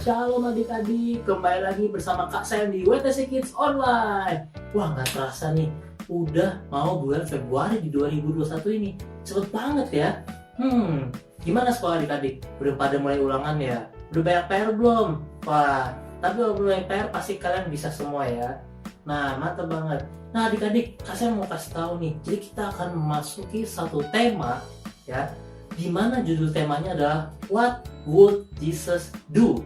Shalom adik-adik, kembali lagi bersama Kak Sam di WTC Kids Online. Wah, nggak terasa nih, udah mau bulan Februari di 2021 ini. Cepet banget ya. Gimana sekolah adik-adik? Udah pada mulai ulangan ya? Udah banyak PR belum? Wah, tapi kalau belum banyak PR pasti kalian bisa semua ya. Nah, mantap banget. Nah adik-adik, Kak Sam mau kasih tahu nih. Jadi kita akan memasuki satu tema ya, dimana judul temanya adalah What would Jesus do?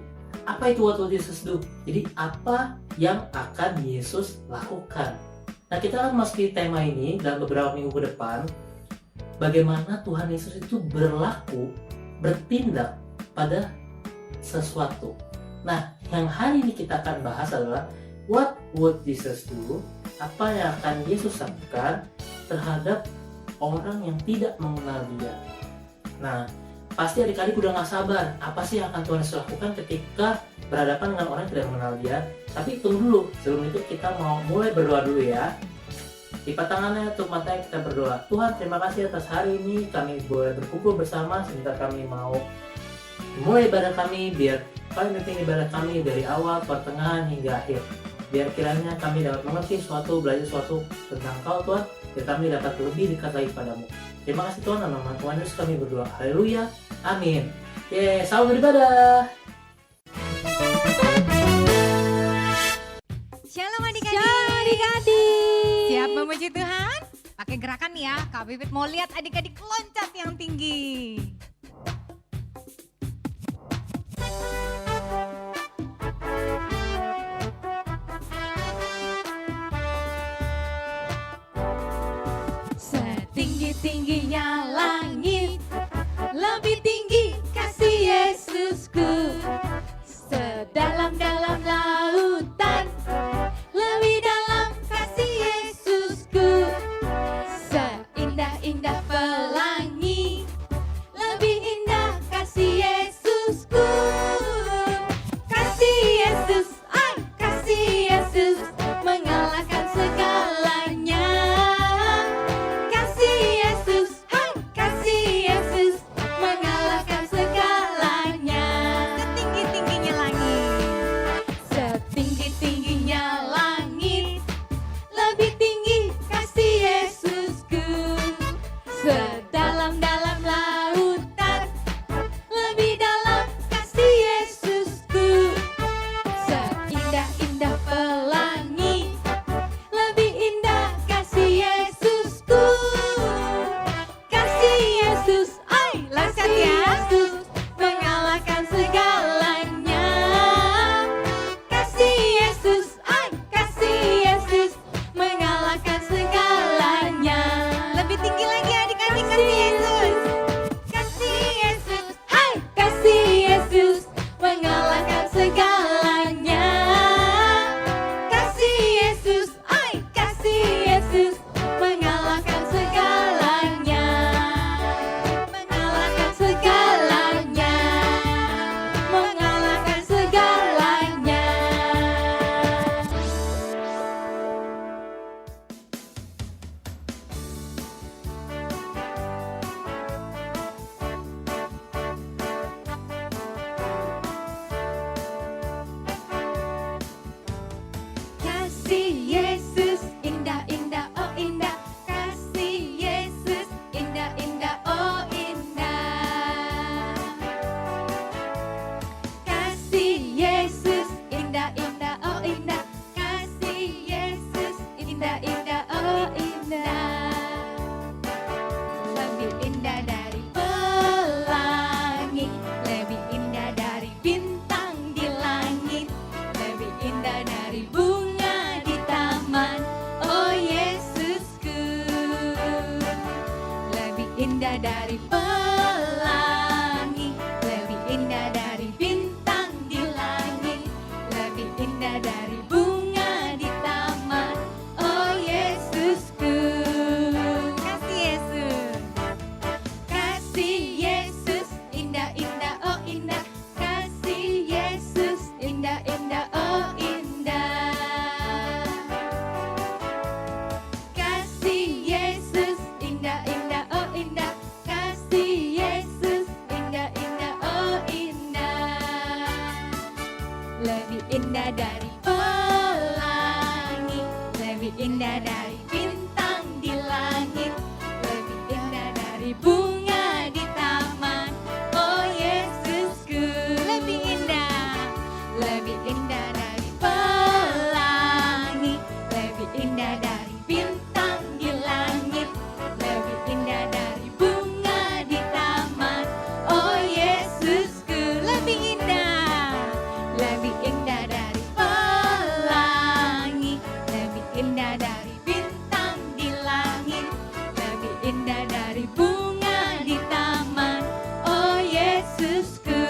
Apa itu what would Jesus do? Jadi apa yang akan Yesus lakukan? Nah kita akan masuki tema ini dalam beberapa minggu ke depan. Bagaimana Tuhan Yesus itu berlaku, bertindak pada sesuatu. Nah yang hari ini kita akan bahas adalah what would Jesus do? Apa yang akan Yesus lakukan terhadap orang yang tidak mengenal Dia. Nah, pasti adik-adik udah gak sabar. Apa sih yang akan Tuhan Yesus lakukan ketika berhadapan dengan orang yang tidak mengenal Dia? Tapi tunggu dulu, sebelum itu kita mau mulai berdoa dulu ya. Lipat tangannya, tutup matanya, kita berdoa. Tuhan, terima kasih atas hari ini kami boleh berkumpul bersama. Sebentar kami mau mulai ibadah kami, biar kami memimpin ibadah kami dari awal, pertengahan, hingga akhir. Biar kiranya kami dapat mengerti suatu, belajar suatu tentang Kau Tuhan, biar kami dapat lebih dekat lagi padamu. Terima kasih Tuhan, dalam nama Tuhan Yesus kami berdoa. Haleluya, amin. Selamat beribadah. Shalom adik-adik. Shalom adik-adik. Siap memuji Tuhan? Pakai gerakan ya, Kak Bibit mau lihat adik-adik loncat yang tinggi. Setinggi-tingginya langit, lebih tinggi kasih Yesusku. Sedalam-dalam lautan, lebih dalam kasih Yesusku. Seindah-indah pelangi, lebih indah kasih Yesusku. Kasih Yesus, kasih Yesus, mengalahkan segalanya. Kasih Yesus, kasih Yesus, mengalahkan segalanya. Setinggi-tingginya langit. Setinggi-tingginya langit, lebih tinggi kasih Yesusku. Sedalam-dalam lautan, lebih dalam kasih Yesusku. Seindah-indah pelangi, lebih indah kasih Yesusku. Kasih Yesus, Loncat kasih ya. Yesus, mengalahkan segalanya. Kasih Yesus, kasih Yesus, mengalahkan segalanya. Lebih tinggi lagi adik-adik, kasih Yesus. Kasih Yesus, kasih Yesus, mengalahkan segalanya. Kasih Yesus, kasih Yesus, mengalahkan segalanya. Mengalahkan segalanya. indah dari pelangi, lebih indah dari bintang di langit, lebih indah dari bunga di taman. Oh Yesusku, lebih indah dari pelangi, lebih indah dari bintang di langit, lebih indah dari bunga di taman. Oh Yesusku, lebih indah dari pelangi, lebih indah dari bintang di langit, lebih indah dari bunga di taman. Oh Yesusku.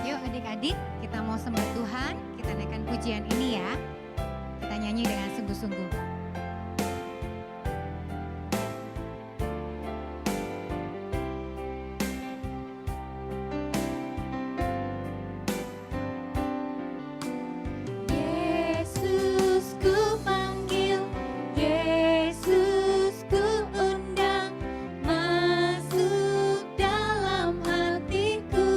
Yuk adik-adik, kita mau sembah Tuhan, kita naikkan pujian ini ya. Kita nyanyi dengan sungguh-sungguh. Yesus ku panggil, Yesus ku undang, masuk dalam hatiku.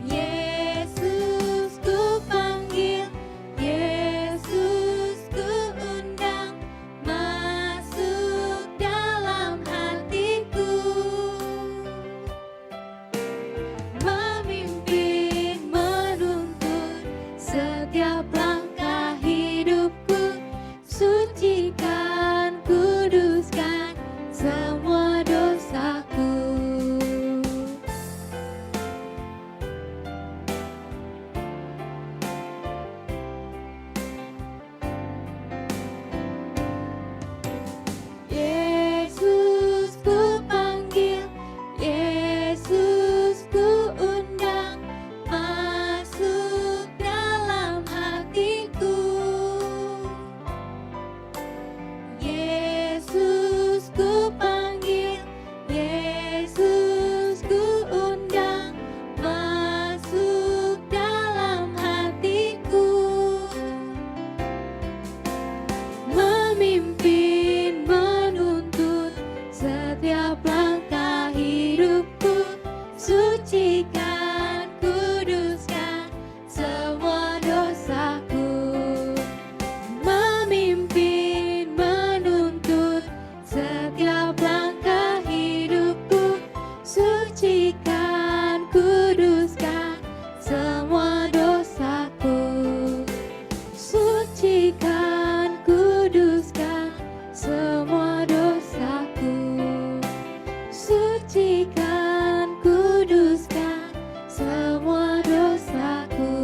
Yesus ku panggil, Yesus ku undang, masuk dalam hatiku. Memimpin, menuntun setiap langkah hidupku, sucikan, kuduskan semua dosaku. Yesus ku panggil, Yesus ku undang, masuk dalam hatiku. Yesus ku panggil, Yesus ku undang, masuk dalam hatiku. Memimpin, menuntun setiap langkah hidupku, sucikan, kuduskan semua dosaku. Memimpin, menuntun setiap langkah hidupku, sucikan, kuduskan semua dosaku. Sucikan, kuduskan semua dosaku. Sucikan, kuduskan semua dosaku.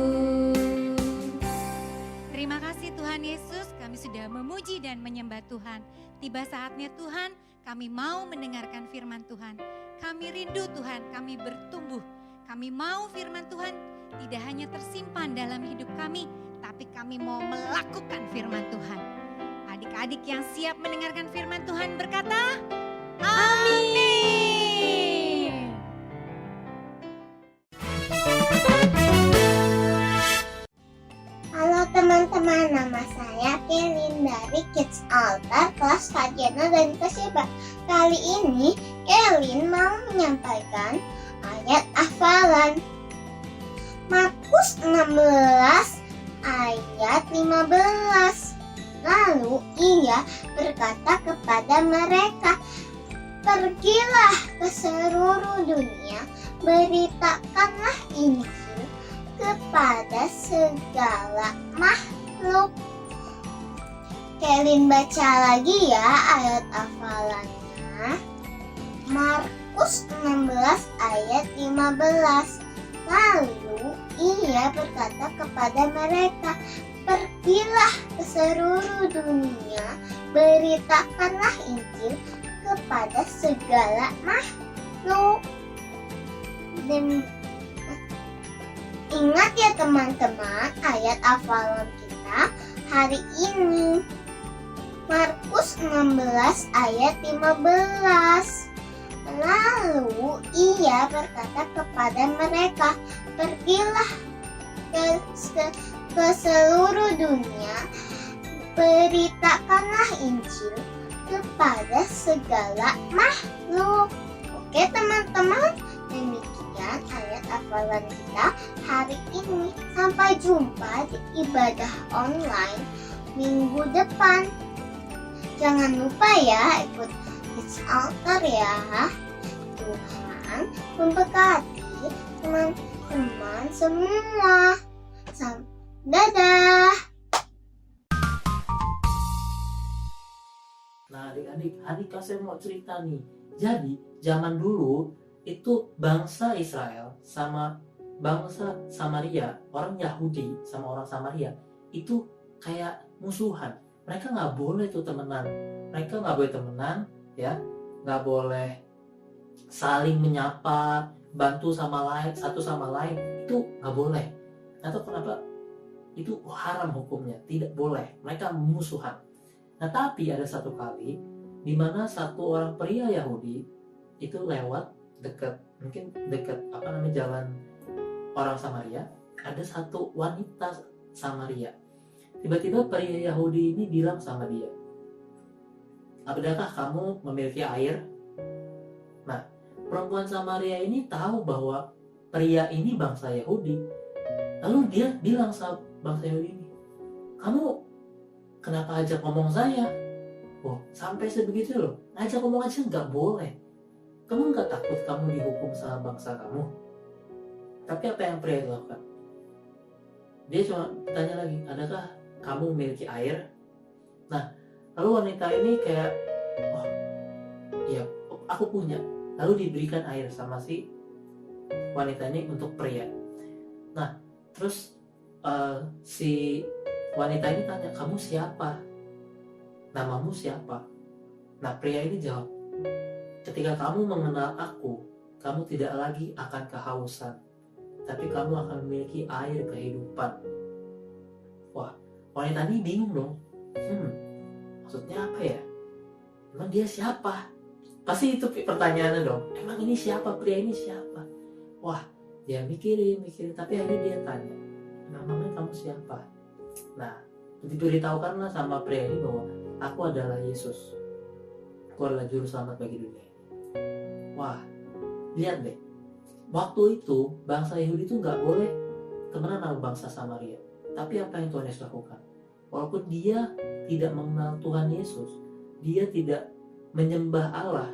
Terima kasih Tuhan Yesus, kami sudah memuji dan menyembah Tuhan. Tiba saatnya Tuhan, kami mau mendengarkan firman Tuhan. Kami rindu Tuhan, kami bertumbuh. Kami mau firman Tuhan tidak hanya tersimpan dalam hidup kami, tapi kami mau melakukan firman Tuhan. Adik-adik yang siap mendengarkan firman Tuhan berkata, Amin. Halo teman-teman, nama saya Kelin dari Kids Altar kelas Kajana dan Kesiba. Kali ini Kelin mau menyampaikan ayat hafalan Markus 16 ayat 15. Lalu ia berkata kepada mereka, "Pergilah ke seluruh dunia, beritakanlah Injil kepada segala makhluk." Kelin baca lagi ya ayat hafalannya. Markus 16 ayat 15. Lalu ia berkata kepada mereka, "Pergilah ke seluruh dunia, beritakanlah Injil kepada segala makhluk." Dan ingat ya teman-teman, ayat hafalan kita hari ini Markus 16 ayat 15. Lalu ia berkata kepada mereka, "Pergilah ke seluruh dunia, beritakanlah Injil kepada segala makhluk. Oke teman-teman, demikian ayat hafalan kita hari ini. Sampai jumpa di ibadah online minggu depan. Jangan lupa ya ikut Kids Altar ya. Tuhan memberkati teman-teman semua. Dadah. Nah adik-adik, hari Kak saya mau cerita nih. Jadi zaman dulu itu bangsa Israel sama bangsa Samaria, orang Yahudi sama orang Samaria itu kayak musuhan. Mereka nggak boleh tuh temenan. Mereka nggak boleh temenan, ya, nggak boleh saling menyapa, bantu sama lain, satu sama lain, itu nggak boleh. Atau kenapa? Itu haram hukumnya, tidak boleh. Mereka musuhan. Nah tapi ada satu kali di mana satu orang pria Yahudi itu lewat mungkin dekat jalan orang Samaria, ada satu wanita Samaria. Tiba-tiba pria Yahudi ini bilang sama dia, "Apakah kamu memiliki air?" Nah, perempuan Samaria ini tahu bahwa pria ini bangsa Yahudi. Lalu dia bilang sama bangsa Yahudi ini, "Kamu kenapa ajak ngomong saya?" Oh, sampai sebegitu loh. Ajak ngomong aja nggak boleh. Kamu nggak takut kamu dihukum sama bangsa kamu? Tapi apa yang pria itu lakukan? Dia cuma tanya lagi, "Adakah kamu memiliki air?" Nah, lalu wanita ini kayak, "Oh, iya, aku punya." Lalu diberikan air sama si wanita ini untuk pria. Nah, terus si wanita ini tanya, "Kamu siapa? Namamu siapa?" Nah, pria ini jawab, "Ketika kamu mengenal aku, kamu tidak lagi akan kehausan, tapi kamu akan memiliki air kehidupan." Wah, wanita ini bingung dong. Maksudnya apa ya? Emang dia siapa? Pasti itu pertanyaannya dong. Emang ini siapa? Pria ini siapa? Wah, dia mikirin, tapi akhirnya dia tanya, "Namanya kamu siapa?" Nah, diberitahukanlah sama pria ini bahwa aku adalah Yesus. Aku adalah juru selamat bagi dunia ini. Wah, lihat deh. Waktu itu bangsa Yahudi itu nggak boleh temenan sama bangsa Samaria. Tapi apa yang Tuhan Yesus lakukan? Walaupun dia tidak mengenal Tuhan Yesus, dia tidak menyembah Allah,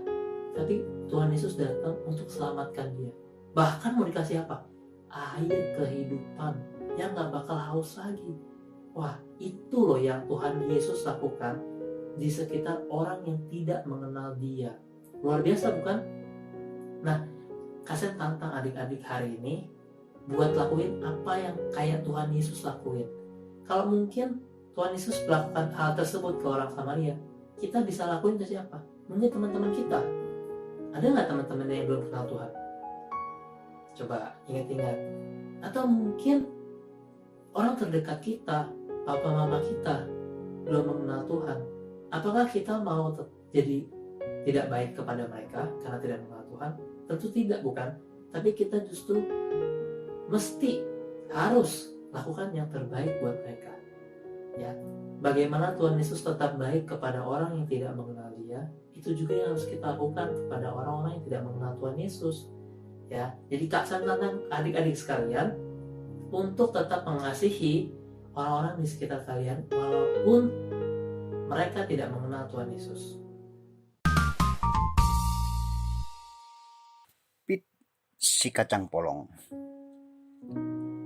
tapi Tuhan Yesus datang untuk selamatkan dia. Bahkan mau dikasih apa? Air kehidupan yang gak bakal haus lagi. Wah, itu loh yang Tuhan Yesus lakukan di sekitar orang yang tidak mengenal dia. Luar biasa bukan? Nah, kasih tantang adik-adik hari ini buat lakuin apa yang kayak Tuhan Yesus lakuin. Kalau mungkin Tuhan Yesus melakukan hal tersebut ke orang Samaria, kita bisa lakuin ke siapa? Mungkin teman-teman kita. Ada nggak teman-teman yang belum kenal Tuhan? Coba ingat-ingat. Atau mungkin orang terdekat kita, papa mama kita, belum mengenal Tuhan. Apakah kita mau jadi tidak baik kepada mereka karena tidak mengenal Tuhan? Tentu tidak, bukan? Tapi kita justru mesti harus lakukan yang terbaik buat mereka. Ya, bagaimana Tuhan Yesus tetap baik kepada orang yang tidak mengenal Dia, itu juga yang harus kita lakukan kepada orang-orang yang tidak mengenal Tuhan Yesus. Ya, jadi Kak San tantang adik-adik sekalian untuk tetap mengasihi orang-orang di sekitar kalian walaupun mereka tidak mengenal Tuhan Yesus. Si kacang polong.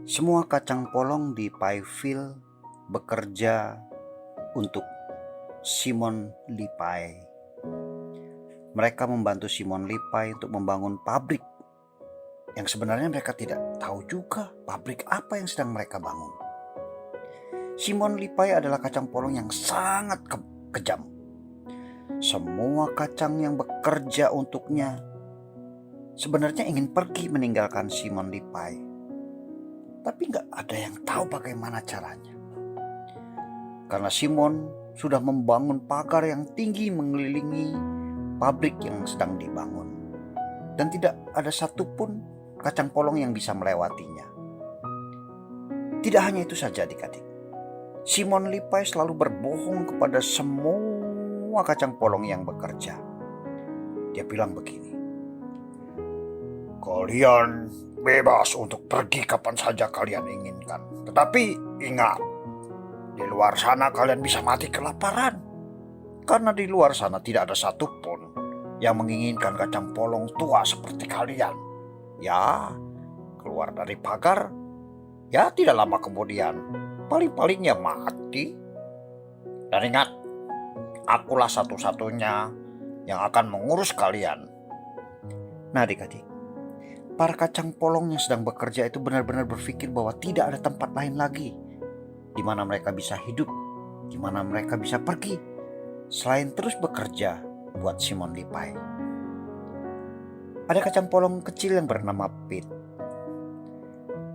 Semua kacang polong di Pieville bekerja untuk Simon Lipay. Mereka membantu Simon Lipay untuk membangun pabrik yang sebenarnya mereka tidak tahu juga pabrik apa yang sedang mereka bangun. Simon Lipay adalah kacang polong yang sangat kejam. Semua kacang yang bekerja untuknya sebenarnya ingin pergi meninggalkan Simon Lipay, tapi nggak ada yang tahu bagaimana caranya. Karena Simon sudah membangun pagar yang tinggi mengelilingi pabrik yang sedang dibangun, dan tidak ada satupun kacang polong yang bisa melewatinya. Tidak hanya itu saja adik-adik, Simon Lipay selalu berbohong kepada semua semua kacang polong yang bekerja. Dia bilang begini, kalian bebas untuk pergi kapan saja kalian inginkan. Tetapi ingat, di luar sana kalian bisa mati kelaparan. Karena di luar sana tidak ada satupun yang menginginkan kacang polong tua seperti kalian. Ya, keluar dari pagar, ya tidak lama kemudian, paling-palingnya mati. Dan ingat, akulah satu-satunya yang akan mengurus kalian. Nah adik-adik, para kacang polong yang sedang bekerja itu benar-benar berpikir bahwa tidak ada tempat lain lagi di mana mereka bisa hidup, di mana mereka bisa pergi, selain terus bekerja buat Simon Lipai. Ada kacang polong kecil yang bernama Pete.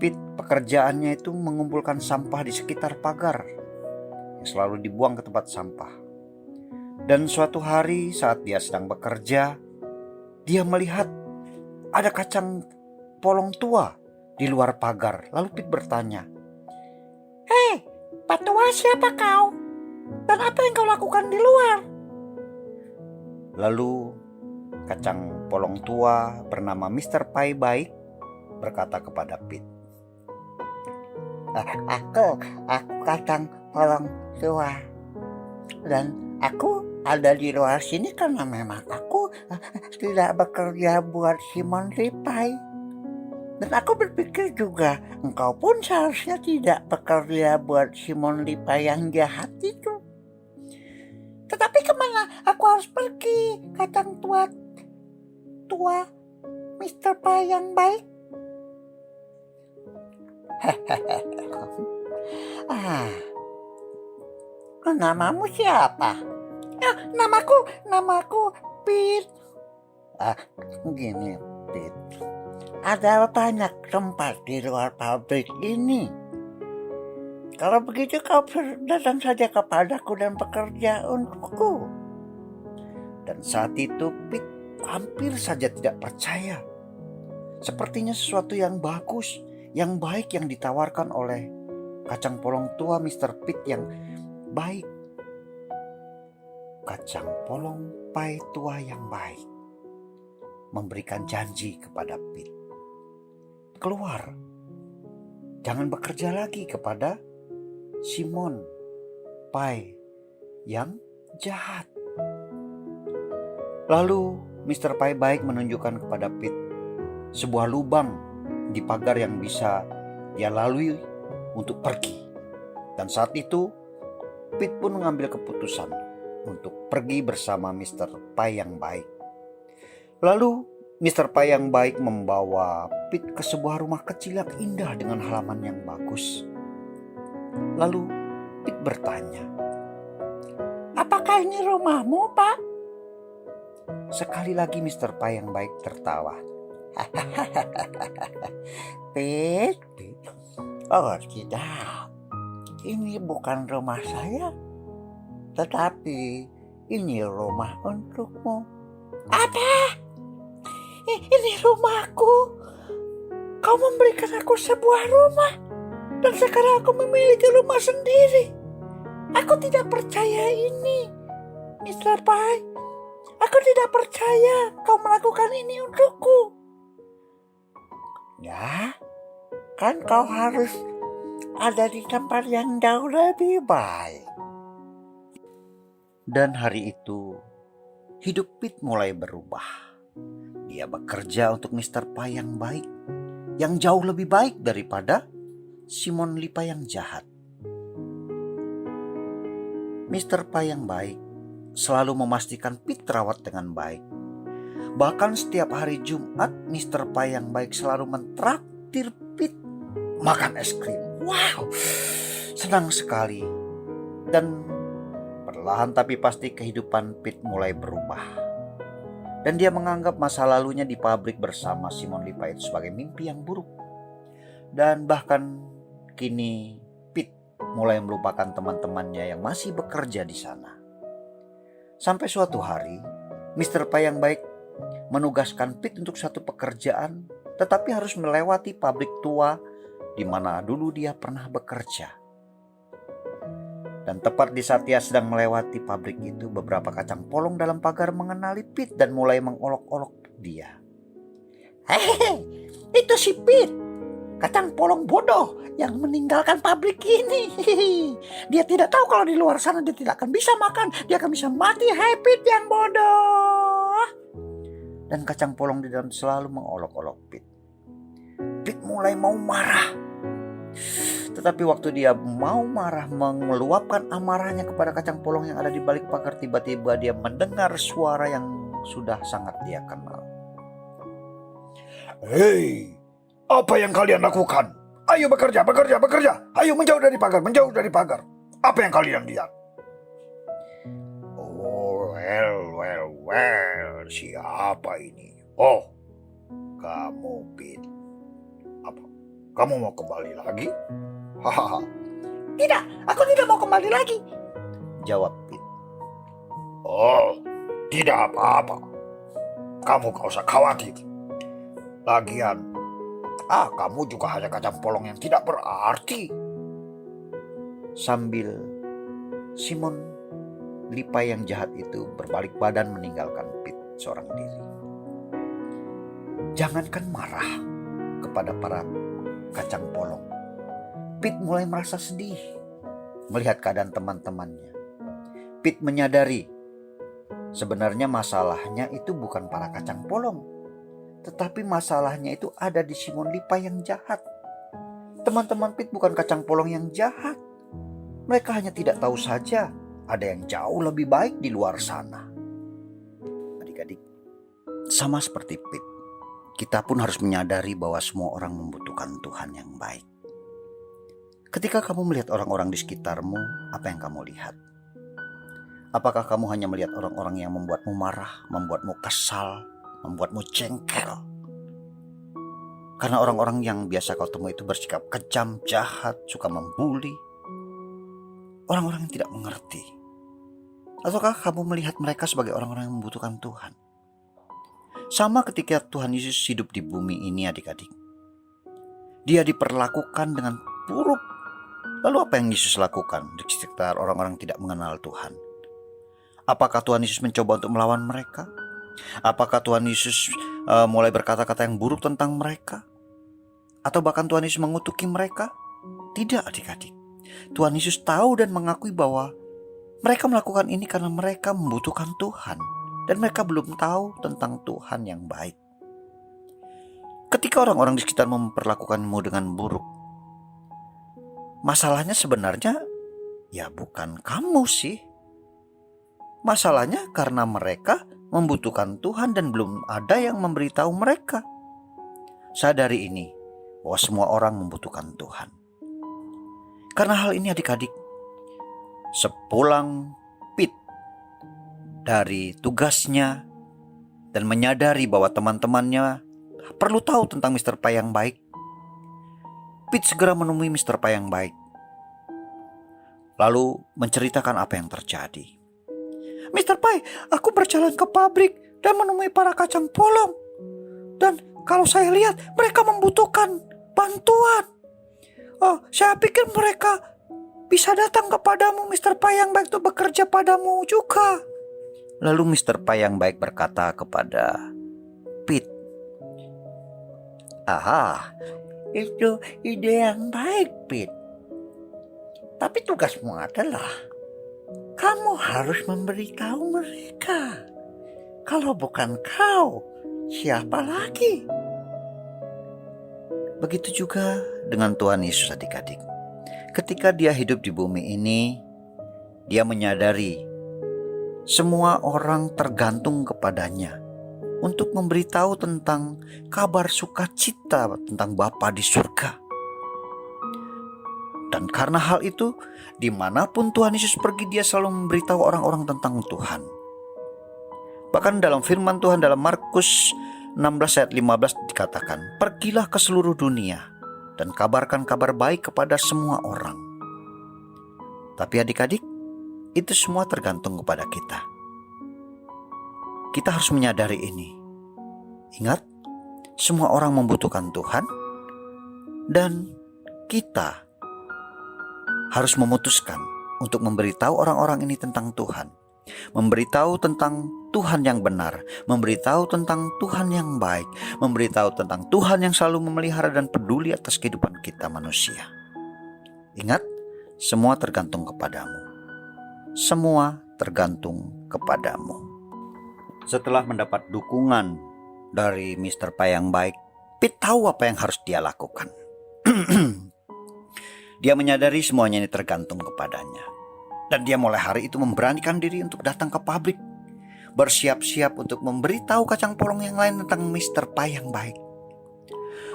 Pete pekerjaannya itu mengumpulkan sampah di sekitar pagar yang selalu dibuang ke tempat sampah. Dan suatu hari saat dia sedang bekerja, dia melihat ada kacang polong tua di luar pagar. Lalu Pete bertanya, "Hei, Pak Tua, siapa kau? Dan apa yang kau lakukan di luar?" Lalu kacang polong tua bernama Mr. Pai Baik berkata kepada Pete, Aku kacang polong tua. Dan aku ada di luar sini karena memang aku tidak bekerja buat Simon Lipai. Dan aku berpikir juga engkau pun seharusnya tidak bekerja buat Simon Lipai yang jahat itu. Tetapi kemana aku harus pergi, kacang tua Mr. Pai yang baik? Namamu siapa? Namaku Pete. Gini Pete, ada banyak tempat di luar pabrik ini. Kalau begitu kau datang saja kepadaku dan bekerja untukku. Dan saat itu Pete hampir saja tidak percaya. Sepertinya sesuatu yang bagus, yang baik yang ditawarkan oleh kacang polong tua Mr. Pete yang baik. Kacang polong pai tua yang baik memberikan janji kepada Pete. Keluar, jangan bekerja lagi kepada Simon Pai yang jahat. Lalu Mr. Pai Baik menunjukkan kepada Pete sebuah lubang di pagar yang bisa dia lalui untuk pergi. Dan saat itu Pete pun mengambil keputusan untuk pergi bersama Mr. Pai yang baik. Lalu Mr. Pai yang baik membawa Pete ke sebuah rumah kecil yang indah dengan halaman yang bagus. Lalu Pete bertanya, "Apakah ini rumahmu, Pak?" Sekali lagi Mr. Pai yang baik tertawa. Pete, oh tidak, ini bukan rumah saya, tetapi ini rumah untukmu. Apa? Ini rumahku? Kau memberikan aku sebuah rumah, dan sekarang aku memiliki rumah sendiri. Aku tidak percaya ini, Mr. Pai. Aku tidak percaya kau melakukan ini untukku. Ya, kan kau harus ada di tempat yang jauh lebih baik. Dan hari itu, hidup Pete mulai berubah. Dia bekerja untuk Mr. Pai yang baik, yang jauh lebih baik daripada Simon Lipai yang jahat. Mr. Pai yang baik selalu memastikan Pete terawat dengan baik. Bahkan setiap hari Jumat, Mr. Pai yang baik selalu mentraktir Pete makan es krim. Wow, senang sekali. Dan perlahan tapi pasti kehidupan Pete mulai berubah. Dan dia menganggap masa lalunya di pabrik bersama Simon Lipai itu sebagai mimpi yang buruk. Dan bahkan kini Pete mulai melupakan teman-temannya yang masih bekerja di sana. Sampai suatu hari, Mr. Pai yang baik menugaskan Pete untuk satu pekerjaan, tetapi harus melewati pabrik tua di mana dulu dia pernah bekerja. Dan tepat di saat dia sedang melewati pabrik itu, beberapa kacang polong dalam pagar mengenali Pete dan mulai mengolok-olok dia. Hehehe, itu si Pete, kacang polong bodoh yang meninggalkan pabrik ini. Dia tidak tahu kalau di luar sana dia tidak akan bisa makan, dia akan bisa mati. Hai Pete yang bodoh. Dan kacang polong di dalam selalu mengolok-olok Pete. Pete mulai mau marah. Tetapi waktu dia mau marah, meluapkan amarahnya kepada kacang polong yang ada di balik pagar, tiba-tiba dia mendengar suara yang sudah sangat dia kenal. Hei, apa yang kalian lakukan? Ayo bekerja, bekerja, bekerja. Ayo menjauh dari pagar, menjauh dari pagar. Apa yang kalian lihat? Oh, well, siapa ini? Oh, kamu, Pete. Apa? Kamu mau kembali lagi? Hahaha. Tidak, aku tidak mau kembali lagi, jawab Pete. Oh, tidak apa-apa. Kamu gak usah khawatir. Lagian, kamu juga hanya kacang polong yang tidak berarti. Sambil Simon Lipai yang jahat itu berbalik badan meninggalkan Pete seorang diri. Jangankan marah kepada para kacang polong, Pete mulai merasa sedih melihat keadaan teman-temannya. Pete menyadari sebenarnya masalahnya itu bukan para kacang polong, tetapi masalahnya itu ada di Simon Lipai yang jahat. Teman-teman Pete bukan kacang polong yang jahat. Mereka hanya tidak tahu saja ada yang jauh lebih baik di luar sana. Adik-adik, sama seperti Pete, kita pun harus menyadari bahwa semua orang membutuhkan Tuhan yang baik. Ketika kamu melihat orang-orang di sekitarmu, apa yang kamu lihat? Apakah kamu hanya melihat orang-orang yang membuatmu marah, membuatmu kesal, membuatmu jengkel? Karena orang-orang yang biasa kau temui itu bersikap kejam, jahat, suka membuli. Orang-orang yang tidak mengerti. Ataukah kamu melihat mereka sebagai orang-orang yang membutuhkan Tuhan? Sama ketika Tuhan Yesus hidup di bumi ini, adik-adik. Dia diperlakukan dengan buruk. Lalu apa yang Yesus lakukan di sekitar orang-orang yang tidak mengenal Tuhan? Apakah Tuhan Yesus mencoba untuk melawan mereka? Apakah Tuhan Yesus mulai berkata-kata yang buruk tentang mereka? Atau bahkan Tuhan Yesus mengutuki mereka? Tidak, adik-adik. Tuhan Yesus tahu dan mengakui bahwa mereka melakukan ini karena mereka membutuhkan Tuhan. Dan mereka belum tahu tentang Tuhan yang baik. Ketika orang-orang di sekitar memperlakukanmu dengan buruk, masalahnya sebenarnya ya bukan kamu sih. Masalahnya karena mereka membutuhkan Tuhan dan belum ada yang memberitahu mereka. Sadari ini, bahwa semua orang membutuhkan Tuhan. Karena hal ini adik-adik, sepulang Pete dari tugasnya dan menyadari bahwa teman-temannya perlu tahu tentang Mr. Pai yang baik, Pete segera menemui Mr. Pai yang baik. Lalu menceritakan apa yang terjadi. Mr. Pai, aku berjalan ke pabrik dan menemui para kacang polong. Dan kalau saya lihat mereka membutuhkan bantuan. Saya pikir mereka bisa datang kepadamu Mr. Pai yang baik untuk bekerja padamu juga. Lalu Mr. Pai yang baik berkata kepada Pete, itu ide yang baik, Pete. Tapi tugasmu adalah kamu harus memberitahu mereka. Kalau bukan kau, siapa lagi? Begitu juga dengan Tuhan Yesus, adik-adik. Ketika dia hidup di bumi ini, dia menyadari semua orang tergantung kepadanya untuk memberitahu tentang kabar sukacita tentang Bapa di surga. Dan karena hal itu, dimanapun Tuhan Yesus pergi, dia selalu memberitahu orang-orang tentang Tuhan. Bahkan dalam firman Tuhan dalam Markus 16 ayat 15 dikatakan, pergilah ke seluruh dunia dan kabarkan kabar baik kepada semua orang. Tapi adik-adik, itu semua tergantung kepada kita. Kita harus menyadari ini. Ingat, semua orang membutuhkan Tuhan dan kita harus memutuskan untuk memberitahu orang-orang ini tentang Tuhan, memberitahu tentang Tuhan yang benar, memberitahu tentang Tuhan yang baik, memberitahu tentang Tuhan yang selalu memelihara dan peduli atas kehidupan kita manusia. Ingat, semua tergantung kepadamu. Semua tergantung kepadamu. Setelah mendapat dukungan dari Mr. Pai yang baik, Pete tahu apa yang harus dia lakukan. Dia menyadari semuanya ini tergantung kepadanya. Dan dia mulai hari itu memberanikan diri untuk datang ke pabrik, bersiap-siap untuk memberitahu kacang polong yang lain tentang Mr. Pai yang baik.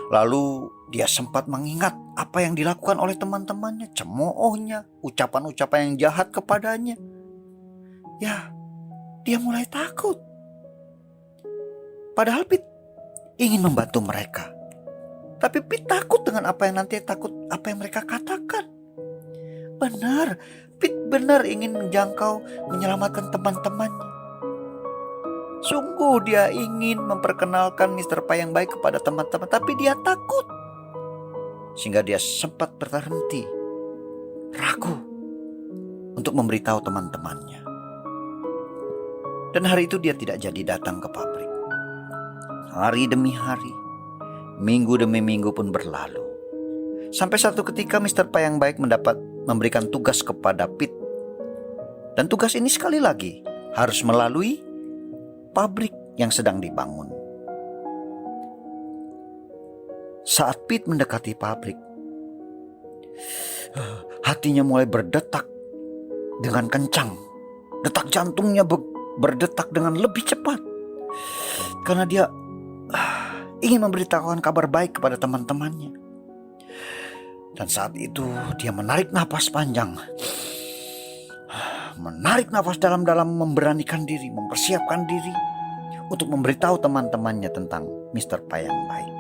Lalu dia sempat mengingat apa yang dilakukan oleh teman-temannya, cemoohnya, ucapan-ucapan yang jahat kepadanya. Ya, dia mulai takut. Padahal Pete ingin membantu mereka. Tapi Pete takut dengan apa yang mereka katakan. Benar, Pete benar ingin menjangkau, menyelamatkan teman-temannya. Sungguh dia ingin memperkenalkan Mr. Pai yang baik kepada teman-teman, tapi dia takut. Sehingga dia sempat berhenti, ragu untuk memberitahu teman-temannya. Dan hari itu dia tidak jadi datang ke pabrik. Hari demi hari, minggu demi minggu pun berlalu. Sampai satu ketika Mr. Pai yang baik memberikan tugas kepada Pete. Dan tugas ini sekali lagi harus melalui pabrik yang sedang dibangun. Saat Pete mendekati pabrik, hatinya mulai berdetak dengan kencang. Detak jantungnya berdetak dengan lebih cepat. Karena dia ingin memberitahukan kabar baik kepada teman-temannya. Dan saat itu dia menarik napas panjang. Menarik nafas dalam-dalam, memberanikan diri, mempersiapkan diri untuk memberitahu teman-temannya tentang Mr. Pai yang baik.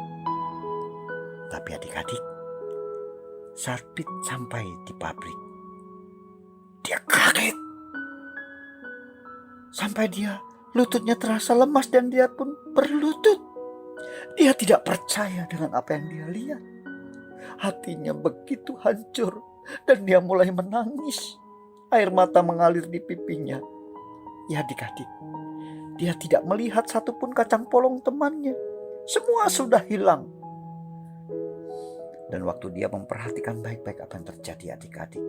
Tapi adik-adik, saat Pete sampai di pabrik, dia kaget. Sampai lututnya terasa lemas dan dia pun berlutut. Dia tidak percaya dengan apa yang dia lihat. Hatinya begitu hancur dan dia mulai menangis. Air mata mengalir di pipinya. Ya adik-adik, dia tidak melihat satupun kacang polong temannya. Semua sudah hilang. Dan waktu dia memperhatikan baik-baik apa yang terjadi adik-adik,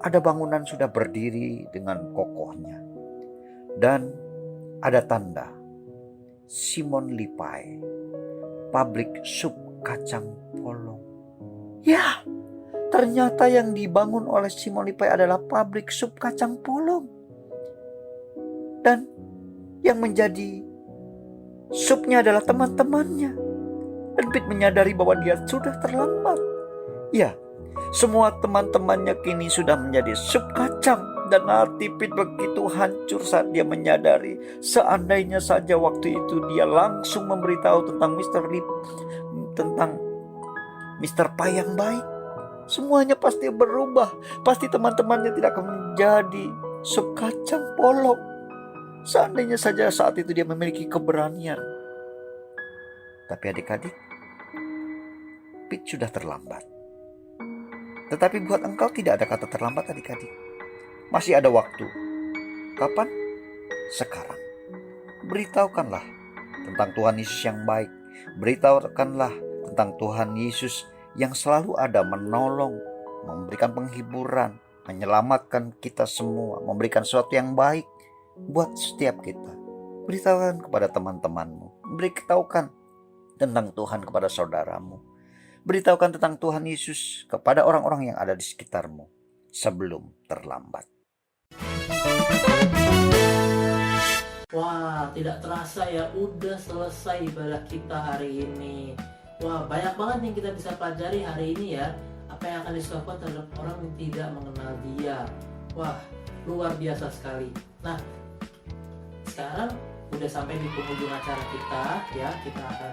ada bangunan sudah berdiri dengan kokohnya. Dan ada tanda Simon Lipai, pabrik sup kacang polong. Ya, ternyata yang dibangun oleh Simon Lipai adalah pabrik sup kacang polong. Dan yang menjadi supnya adalah teman-temannya. Dan Pete menyadari bahwa dia sudah terlambat. Ya, semua teman-temannya kini sudah menjadi sup kacang. Dan hati Pete begitu hancur saat dia menyadari, seandainya saja waktu itu dia langsung memberitahu tentang Mr. Pai yang baik, semuanya pasti berubah. Pasti teman-temannya tidak akan menjadi sup kacang polong. Seandainya saja saat itu dia memiliki keberanian. Tapi adik-adik, Pete sudah terlambat. Tetapi buat engkau tidak ada kata terlambat adik-adik. Masih ada waktu. Kapan? Sekarang. Beritahukanlah tentang Tuhan Yesus yang baik. Beritahukanlah tentang Tuhan Yesus yang selalu ada menolong, memberikan penghiburan, menyelamatkan kita semua, memberikan sesuatu yang baik buat setiap kita. Beritahukan kepada teman-temanmu. Beritahukan tentang Tuhan kepada saudaramu. Beritahukan tentang Tuhan Yesus kepada orang-orang yang ada di sekitarmu sebelum terlambat. Wah, tidak terasa ya, udah selesai ibadah kita hari ini. Wah, banyak banget yang kita bisa pelajari hari ini ya. Apa yang akan dilakukan terhadap orang yang tidak mengenal Dia. Wah, luar biasa sekali. Nah, sekarang udah sampai di penghujung acara kita ya. Kita akan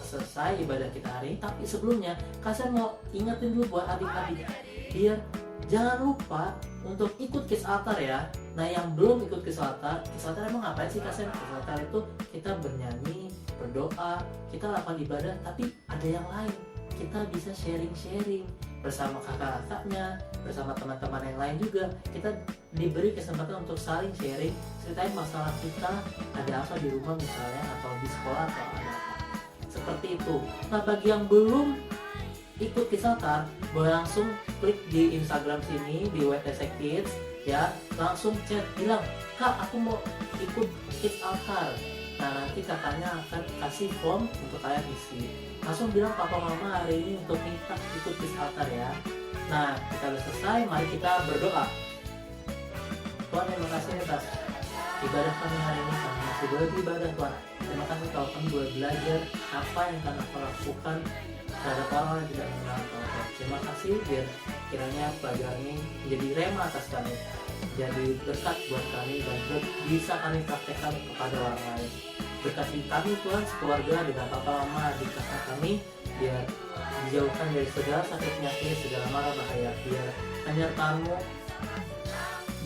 selesai ibadah kita hari ini. Tapi sebelumnya, Kak mau ingetin dulu buat adik-adik, biar jangan lupa untuk ikut Kids Altar ya. Nah, yang belum ikut Kids Altar emang ngapain sih Kak Sen? Kids Altar itu kita bernyanyi, berdoa, kita lakukan ibadah, tapi ada yang lain. kita bisa sharing-sharing bersama kakak-kakaknya, bersama teman-teman yang lain juga. Kita diberi kesempatan untuk saling sharing, ceritain masalah kita, ada apa di rumah misalnya, atau di sekolah, atau ada apa. Seperti itu. Nah, bagi yang belum ikut Kids Altar, boleh langsung klik di Instagram sini, di WTC Kids, ya, langsung chat, bilang, Kak, aku mau ikut Kids Altar. Nah, nanti kakaknya akan kasih form untuk kalian isi. Langsung bilang papa mama hari ini untuk minta ikut Kids Altar ya. Nah, kita udah selesai, mari kita berdoa. Tuhan, terima kasih atas ibadah kami hari ini, kami masih boleh beribadah Tuhan. Terima kasih kalau kami boleh belajar apa yang kami lakukan terhadap orang yang tidak mengenal Tuhan. Terima kasih, biar kiranya pelajaran ini menjadi rema atas kami, jadi berkat buat kami, dan bisa kami praktekkan kepada orang lain. Berkati kami Tuhan, sekeluarga, dengan papa mama, adik kakak kami, biar dijauhkan dari segala sakit penyakit, segala mara bahaya, biar penyertaan-Mu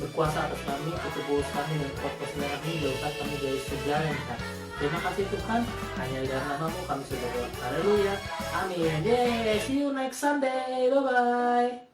berkuasa atas kami, ketubus kami, dan kuat kesenangan kami, jauhkan kami dari segala yang jahat. Terima kasih Tuhan, hanya di dalam nama-Mu kami sudah berdoa. Haleluya, amin. Yeay, see you next Sunday, bye-bye.